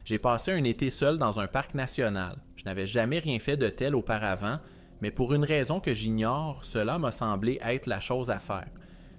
J'ai passé un été seul dans un parc national. Je n'avais jamais rien fait de tel auparavant, mais pour une raison que j'ignore, cela m'a semblé être la chose à faire.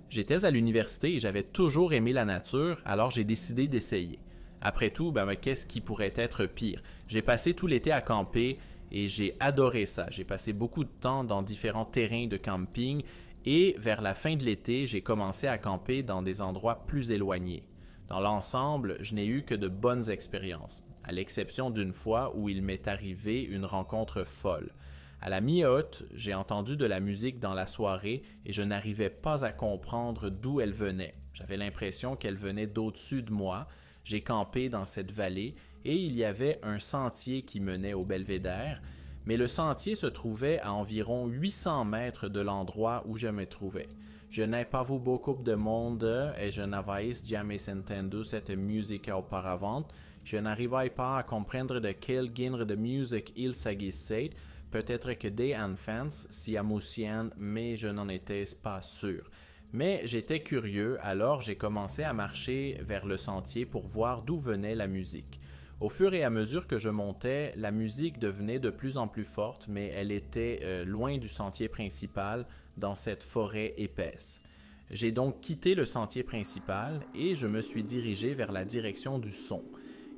J'étais à l'université et j'avais toujours aimé la nature, alors j'ai décidé d'essayer. Après tout, qu'est-ce qui pourrait être pire? J'ai passé tout l'été à camper et j'ai adoré ça. J'ai passé beaucoup de temps dans différents terrains de camping et vers la fin de l'été, j'ai commencé à camper dans des endroits plus éloignés. Dans l'ensemble, je n'ai eu que de bonnes expériences, à l'exception d'une fois où il m'est arrivé une rencontre folle. À la mi-haute, j'ai entendu de la musique dans la soirée et je n'arrivais pas à comprendre d'où elle venait. J'avais l'impression qu'elle venait d'au-dessus de moi. J'ai campé dans cette vallée et il y avait un sentier qui menait au belvédère, mais le sentier se trouvait à environ 800 mètres de l'endroit où je me trouvais. Je n'ai pas vu beaucoup de monde et je n'avais jamais entendu cette musique auparavant. Je n'arrivais pas à comprendre de quel genre de musique il s'agissait. Peut-être que des enfants s'y amusaient, mais je n'en étais pas sûr. Mais j'étais curieux, alors j'ai commencé à marcher vers le sentier pour voir d'où venait la musique. Au fur et à mesure que je montais, la musique devenait de plus en plus forte, mais elle était loin du sentier principal, dans cette forêt épaisse. J'ai donc quitté le sentier principal et je me suis dirigé vers la direction du son.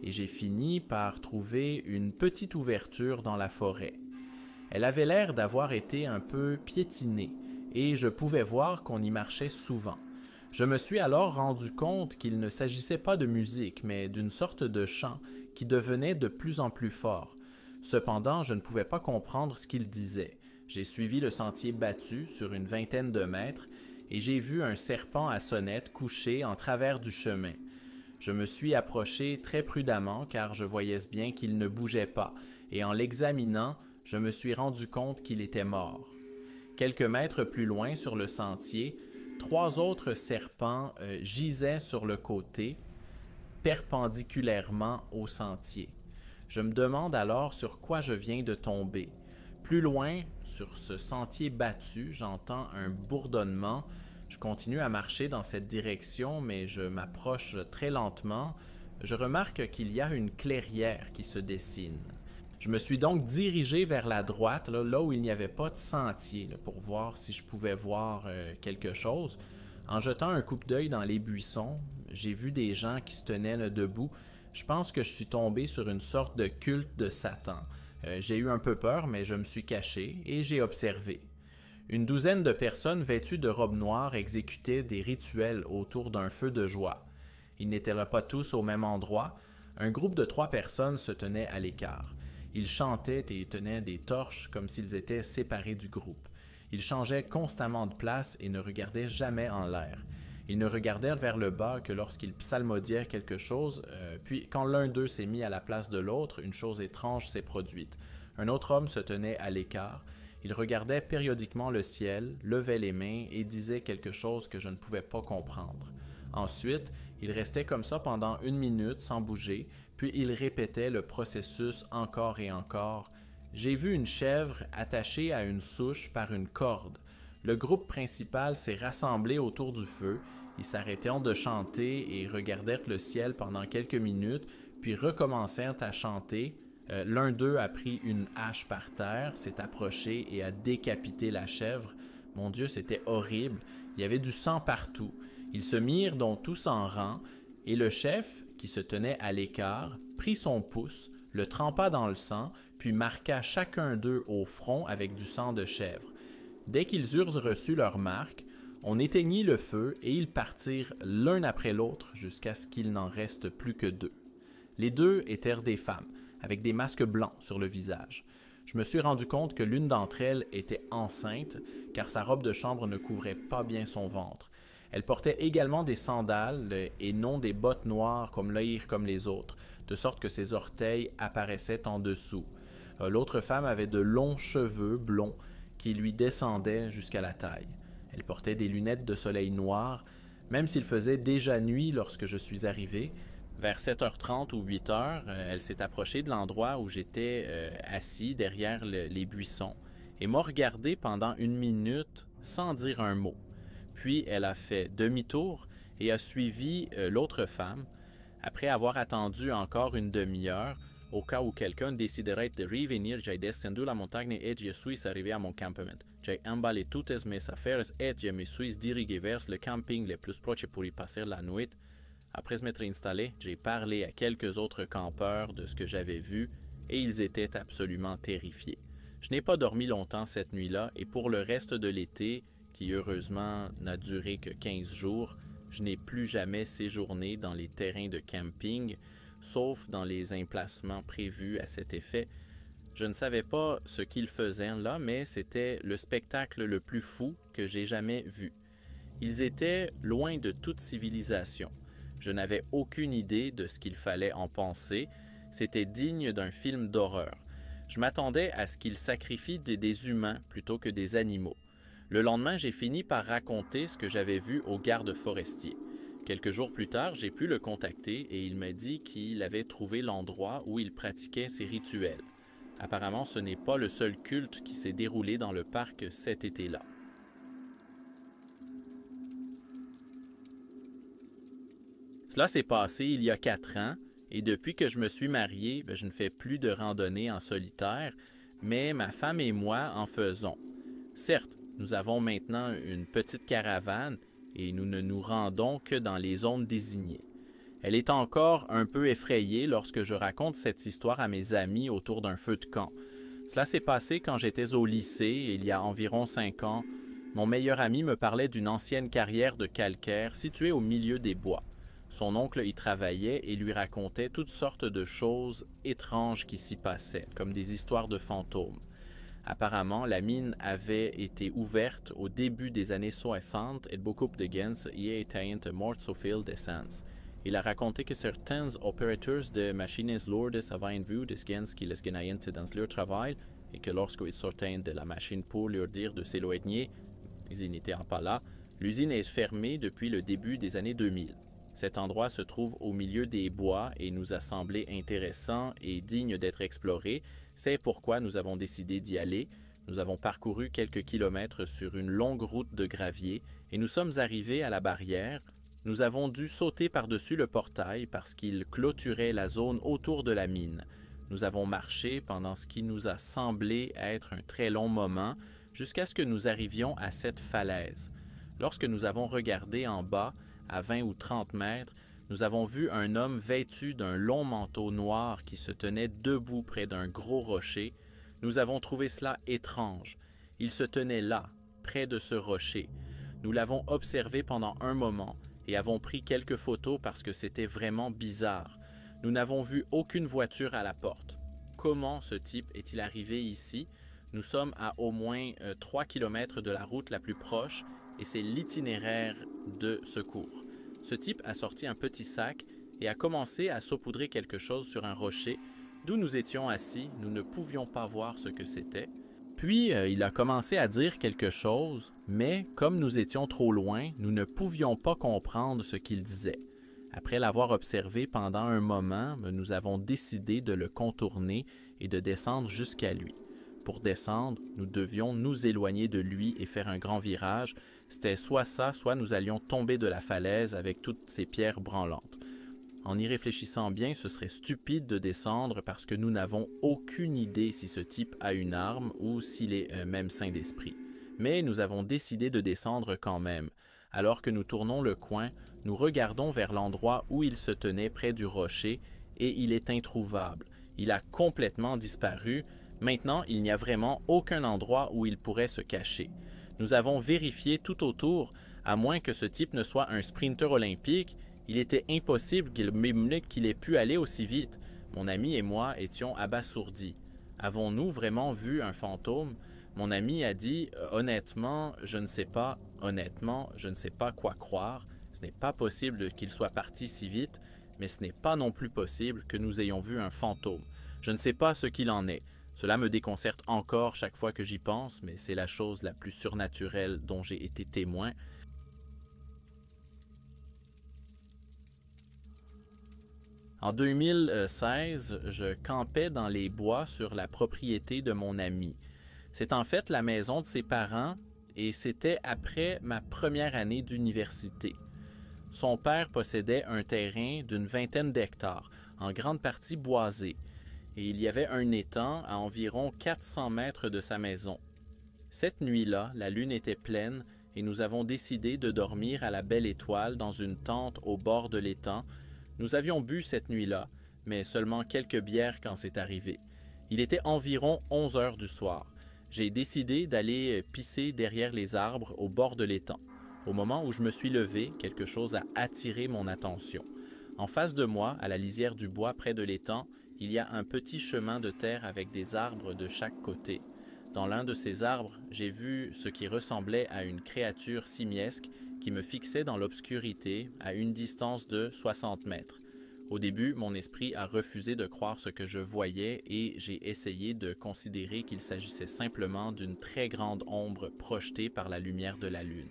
Et j'ai fini par trouver une petite ouverture dans la forêt. Elle avait l'air d'avoir été un peu piétinée, et je pouvais voir qu'on y marchait souvent. Je me suis alors rendu compte qu'il ne s'agissait pas de musique, mais d'une sorte de chant qui devenait de plus en plus fort. Cependant, je ne pouvais pas comprendre ce qu'il disait. J'ai suivi le sentier battu sur une vingtaine de mètres, et j'ai vu un serpent à sonnette couché en travers du chemin. Je me suis approché très prudemment car je voyais bien qu'il ne bougeait pas, et en l'examinant, je me suis rendu compte qu'il était mort. Quelques mètres plus loin sur le sentier, trois autres serpents gisaient sur le côté, perpendiculairement au sentier. Je me demande alors sur quoi je viens de tomber. Plus loin, sur ce sentier battu, j'entends un bourdonnement. Je continue à marcher dans cette direction, mais je m'approche très lentement. Je remarque qu'il y a une clairière qui se dessine. Je me suis donc dirigé vers la droite, là où il n'y avait pas de sentier, pour voir si je pouvais voir quelque chose. En jetant un coup d'œil dans les buissons, j'ai vu des gens qui se tenaient debout. Je pense que je suis tombé sur une sorte de culte de Satan. J'ai eu un peu peur, mais je me suis caché et j'ai observé. Une douzaine de personnes vêtues de robes noires exécutaient des rituels autour d'un feu de joie. Ils n'étaient pas tous au même endroit. Un groupe de 3 personnes se tenait à l'écart. Ils chantaient et tenaient des torches comme s'ils étaient séparés du groupe. Ils changeaient constamment de place et ne regardaient jamais en l'air. Ils ne regardèrent vers le bas que lorsqu'ils psalmodièrent quelque chose, puis quand l'un d'eux s'est mis à la place de l'autre, une chose étrange s'est produite. Un autre homme se tenait à l'écart. Il regardait périodiquement le ciel, levait les mains et disait quelque chose que je ne pouvais pas comprendre. Ensuite, il restait comme ça pendant 1 minute sans bouger, puis il répétait le processus encore et encore. J'ai vu une chèvre attachée à une souche par une corde. Le groupe principal s'est rassemblé autour du feu. Ils s'arrêtèrent de chanter et regardèrent le ciel pendant quelques minutes, puis recommencèrent à chanter. L'un d'eux a pris une hache par terre, s'est approché et a décapité la chèvre. Mon Dieu, c'était horrible. Il y avait du sang partout. Ils se mirent donc tous en rang, et le chef, qui se tenait à l'écart, prit son pouce, le trempa dans le sang, puis marqua chacun d'eux au front avec du sang de chèvre. Dès qu'ils eurent reçu leur marque, on éteignit le feu et ils partirent l'un après l'autre jusqu'à ce qu'il n'en reste plus que 2. Les 2 étaient des femmes, avec des masques blancs sur le visage. Je me suis rendu compte que l'une d'entre elles était enceinte, car sa robe de chambre ne couvrait pas bien son ventre. Elle portait également des sandales et non des bottes noires comme les autres, de sorte que ses orteils apparaissaient en dessous. L'autre femme avait de longs cheveux blonds qui lui descendaient jusqu'à la taille. Elle portait des lunettes de soleil noires, même s'il faisait déjà nuit lorsque je suis arrivé. Vers 7h30 ou 8h, elle s'est approchée de l'endroit où j'étais assis derrière les buissons et m'a regardé pendant 1 minute sans dire un mot. Puis elle a fait demi-tour et a suivi l'autre femme. Après avoir attendu encore une demi-heure, au cas où quelqu'un déciderait de revenir, j'ai descendu la montagne et je suis arrivé à mon campement. J'ai emballé toutes mes affaires et je me suis dirigé vers le camping le plus proche pour y passer la nuit. Après m'être installé, j'ai parlé à quelques autres campeurs de ce que j'avais vu et ils étaient absolument terrifiés. Je n'ai pas dormi longtemps cette nuit-là et pour le reste de l'été, qui heureusement n'a duré que 15 jours, je n'ai plus jamais séjourné dans les terrains de camping, sauf dans les emplacements prévus à cet effet. Je ne savais pas ce qu'ils faisaient là, mais c'était le spectacle le plus fou que j'ai jamais vu. Ils étaient loin de toute civilisation. Je n'avais aucune idée de ce qu'il fallait en penser. C'était digne d'un film d'horreur. Je m'attendais à ce qu'ils sacrifient des humains plutôt que des animaux. Le lendemain, j'ai fini par raconter ce que j'avais vu au garde forestier. Quelques jours plus tard, j'ai pu le contacter et il m'a dit qu'il avait trouvé l'endroit où il pratiquait ses rituels. Apparemment, ce n'est pas le seul culte qui s'est déroulé dans le parc cet été-là. Cela s'est passé il y a 4 ans et depuis que je me suis marié, je ne fais plus de randonnée en solitaire, mais ma femme et moi en faisons. Certes, nous avons maintenant une petite caravane et nous ne nous rendons que dans les zones désignées. Elle est encore un peu effrayée lorsque je raconte cette histoire à mes amis autour d'un feu de camp. Cela s'est passé quand j'étais au lycée, il y a environ 5 ans. Mon meilleur ami me parlait d'une ancienne carrière de calcaire située au milieu des bois. Son oncle y travaillait et lui racontait toutes sortes de choses étranges qui s'y passaient, comme des histoires de fantômes. Apparemment, la mine avait été ouverte au début des années 60 et beaucoup de gens y étaient morts au fil des ans. Il a raconté que certains opérateurs de machines lourdes avaient vu des gens qui les gagnaient dans leur travail et que lorsqu'ils sortaient de la machine pour leur dire de s'éloigner, ils n'étaient pas là. L'usine est fermée depuis le début des années 2000. Cet endroit se trouve au milieu des bois et nous a semblé intéressant et digne d'être exploré. C'est pourquoi nous avons décidé d'y aller. Nous avons parcouru quelques kilomètres sur une longue route de gravier et nous sommes arrivés à la barrière. Nous avons dû sauter par-dessus le portail parce qu'il clôturait la zone autour de la mine. Nous avons marché pendant ce qui nous a semblé être un très long moment jusqu'à ce que nous arrivions à cette falaise. Lorsque nous avons regardé en bas, à 20 ou 30 mètres, nous avons vu un homme vêtu d'un long manteau noir qui se tenait debout près d'un gros rocher. Nous avons trouvé cela étrange. Il se tenait là, près de ce rocher. Nous l'avons observé pendant un moment et avons pris quelques photos parce que c'était vraiment bizarre. Nous n'avons vu aucune voiture à la porte. Comment ce type est-il arrivé ici? Nous sommes à au moins 3 km de la route la plus proche et c'est l'itinéraire de secours. Ce type a sorti un petit sac et a commencé à saupoudrer quelque chose sur un rocher. D'où nous étions assis, nous ne pouvions pas voir ce que c'était. Puis, il a commencé à dire quelque chose, mais comme nous étions trop loin, nous ne pouvions pas comprendre ce qu'il disait. Après l'avoir observé pendant un moment, nous avons décidé de le contourner et de descendre jusqu'à lui. Pour descendre, nous devions nous éloigner de lui et faire un grand virage. C'était soit ça, soit nous allions tomber de la falaise avec toutes ces pierres branlantes. En y réfléchissant bien, ce serait stupide de descendre parce que nous n'avons aucune idée si ce type a une arme ou s'il est même sain d'esprit. Mais nous avons décidé de descendre quand même. Alors que nous tournons le coin, nous regardons vers l'endroit où il se tenait près du rocher et il est introuvable. Il a complètement disparu. Maintenant, il n'y a vraiment aucun endroit où il pourrait se cacher. Nous avons vérifié tout autour, à moins que ce type ne soit un sprinter olympique, il était impossible qu'il ait pu aller aussi vite. Mon ami et moi étions abasourdis. Avons-nous vraiment vu un fantôme? Mon ami a dit « Honnêtement, je ne sais pas. Honnêtement, je ne sais pas quoi croire. Ce n'est pas possible qu'il soit parti si vite, mais ce n'est pas non plus possible que nous ayons vu un fantôme. Je ne sais pas ce qu'il en est. Cela me déconcerte encore chaque fois que j'y pense, mais c'est la chose la plus surnaturelle dont j'ai été témoin. » En 2016, je campais dans les bois sur la propriété de mon ami. C'est en fait la maison de ses parents et c'était après ma première année d'université. Son père possédait un terrain d'une vingtaine d'hectares, en grande partie boisé, et il y avait un étang à environ 400 mètres de sa maison. Cette nuit-là, la lune était pleine et nous avons décidé de dormir à la belle étoile dans une tente au bord de l'étang. Nous avions bu cette nuit-là, mais seulement quelques bières quand c'est arrivé. Il était environ 11 heures du soir. J'ai décidé d'aller pisser derrière les arbres au bord de l'étang. Au moment où je me suis levé, quelque chose a attiré mon attention. En face de moi, à la lisière du bois près de l'étang, il y a un petit chemin de terre avec des arbres de chaque côté. Dans l'un de ces arbres, j'ai vu ce qui ressemblait à une créature simiesque qui me fixait dans l'obscurité à une distance de 60 mètres. Au début, mon esprit a refusé de croire ce que je voyais et j'ai essayé de considérer qu'il s'agissait simplement d'une très grande ombre projetée par la lumière de la lune.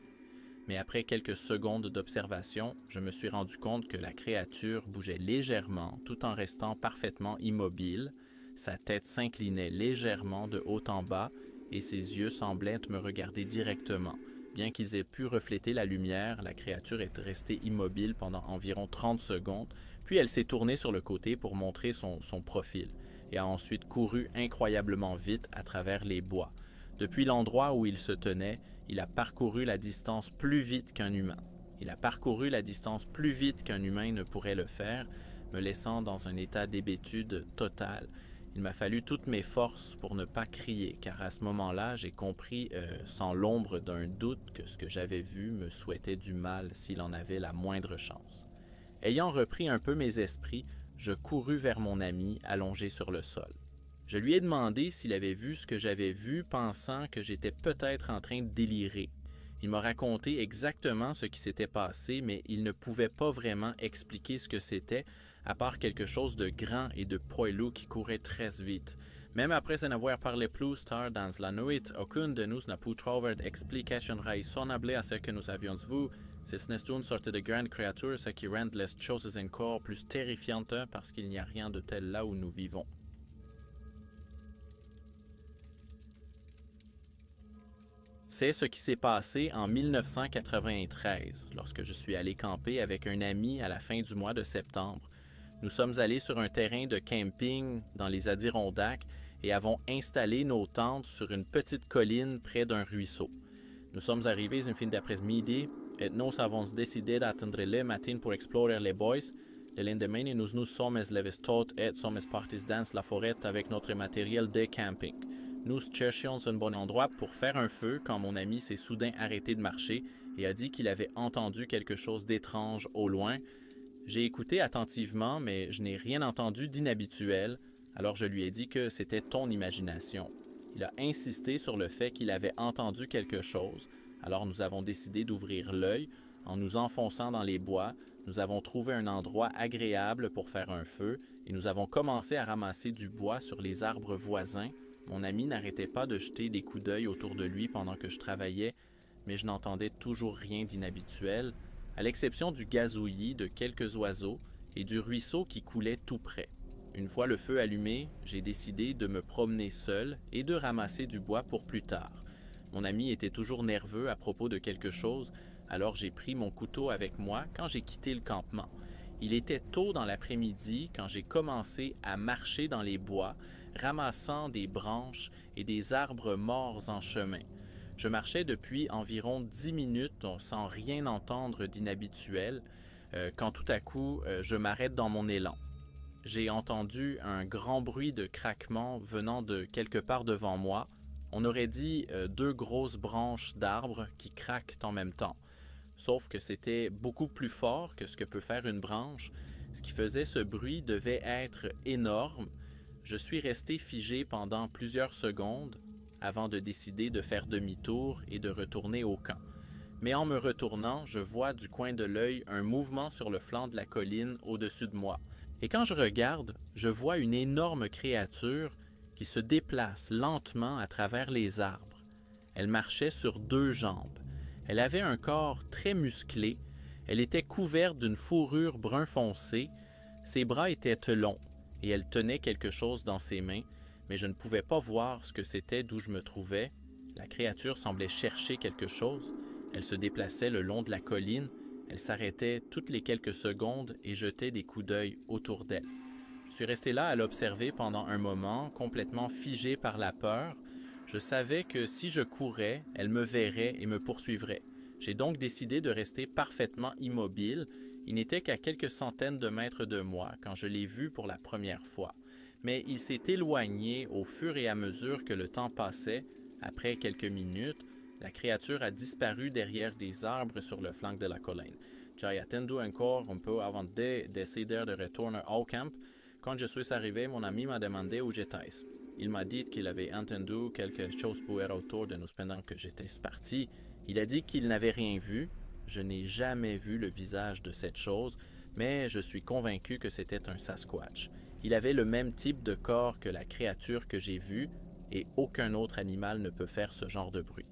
Mais après quelques secondes d'observation, je me suis rendu compte que la créature bougeait légèrement tout en restant parfaitement immobile. Sa tête s'inclinait légèrement de haut en bas et ses yeux semblaient me regarder directement. Bien qu'ils aient pu refléter la lumière, la créature est restée immobile pendant environ 30 secondes, puis elle s'est tournée sur le côté pour montrer son profil et a ensuite couru incroyablement vite à travers les bois. Depuis l'endroit où il se tenait, il a parcouru la distance plus vite qu'un humain. Il a parcouru la distance plus vite qu'un humain ne pourrait le faire, me laissant dans un état d'hébétude totale. Il m'a fallu toutes mes forces pour ne pas crier, car à ce moment-là, j'ai compris sans l'ombre d'un doute que ce que j'avais vu me souhaitait du mal s'il en avait la moindre chance. Ayant repris un peu mes esprits, je courus vers mon ami allongé sur le sol. Je lui ai demandé s'il avait vu ce que j'avais vu, pensant que j'étais peut-être en train de délirer. Il m'a raconté exactement ce qui s'était passé, mais il ne pouvait pas vraiment expliquer ce que c'était, à part quelque chose de grand et de poilu qui courait très vite. Même après en avoir parlé plus tard dans la nuit, aucun de nous n'a pu trouver d'explication raisonnable à ce que nous avions vu. Si ce n'est une sorte de grande créature, ce qui rend les choses encore plus terrifiantes parce qu'il n'y a rien de tel là où nous vivons. C'est ce qui s'est passé en 1993, lorsque je suis allé camper avec un ami à la fin du mois de septembre. Nous sommes allés sur un terrain de camping dans les Adirondacks et avons installé nos tentes sur une petite colline près d'un ruisseau. Nous sommes arrivés en fin d'après-midi et nous avons décidé d'attendre le matin pour explorer les bois. Le lendemain, nous sommes levés tôt et sommes partis dans la forêt avec notre matériel de camping. Nous cherchions un bon endroit pour faire un feu quand mon ami s'est soudain arrêté de marcher et a dit qu'il avait entendu quelque chose d'étrange au loin. J'ai écouté attentivement, mais je n'ai rien entendu d'inhabituel, alors je lui ai dit que c'était ton imagination. Il a insisté sur le fait qu'il avait entendu quelque chose, alors nous avons décidé d'ouvrir l'œil. En nous enfonçant dans les bois, nous avons trouvé un endroit agréable pour faire un feu et nous avons commencé à ramasser du bois sur les arbres voisins. Mon ami n'arrêtait pas de jeter des coups d'œil autour de lui pendant que je travaillais, mais je n'entendais toujours rien d'inhabituel, à l'exception du gazouillis de quelques oiseaux et du ruisseau qui coulait tout près. Une fois le feu allumé, j'ai décidé de me promener seul et de ramasser du bois pour plus tard. Mon ami était toujours nerveux à propos de quelque chose, alors j'ai pris mon couteau avec moi quand j'ai quitté le campement. Il était tôt dans l'après-midi quand j'ai commencé à marcher dans les bois, ramassant des branches et des arbres morts en chemin. Je marchais depuis environ 10 minutes sans rien entendre d'inhabituel, quand tout à coup, je m'arrête dans mon élan. J'ai entendu un grand bruit de craquement venant de quelque part devant moi. On aurait dit deux grosses branches d'arbres qui craquent en même temps. Sauf que c'était beaucoup plus fort que ce que peut faire une branche. Ce qui faisait ce bruit devait être énorme. Je suis resté figé pendant plusieurs secondes avant de décider de faire demi-tour et de retourner au camp. Mais en me retournant, je vois du coin de l'œil un mouvement sur le flanc de la colline au-dessus de moi. Et quand je regarde, je vois une énorme créature qui se déplace lentement à travers les arbres. Elle marchait sur deux jambes. Elle avait un corps très musclé. Elle était couverte d'une fourrure brun foncé. Ses bras étaient longs et elle tenait quelque chose dans ses mains, mais je ne pouvais pas voir ce que c'était d'où je me trouvais. La créature semblait chercher quelque chose. Elle se déplaçait le long de la colline Elle s'arrêtait toutes les quelques secondes et jetait des coups d'œil autour d'elle. Je suis resté là à l'observer pendant un moment, complètement figé par la peur. Je savais que si je courais, elle me verrait et me poursuivrait. J'ai donc décidé de rester parfaitement immobile. Il n'était qu'à quelques centaines de mètres de moi quand je l'ai vu pour la première fois. Mais il s'est éloigné au fur et à mesure que le temps passait. Après quelques minutes, la créature a disparu derrière des arbres sur le flanc de la colline. J'ai attendu encore un peu avant de décider de retourner au camp. Quand je suis arrivé, mon ami m'a demandé où j'étais. Il m'a dit qu'il avait entendu quelque chose bouger autour de nous pendant que j'étais parti. Il a dit qu'il n'avait rien vu. Je n'ai jamais vu le visage de cette chose, mais je suis convaincu que c'était un Sasquatch. Il avait le même type de corps que la créature que j'ai vue, et aucun autre animal ne peut faire ce genre de bruit.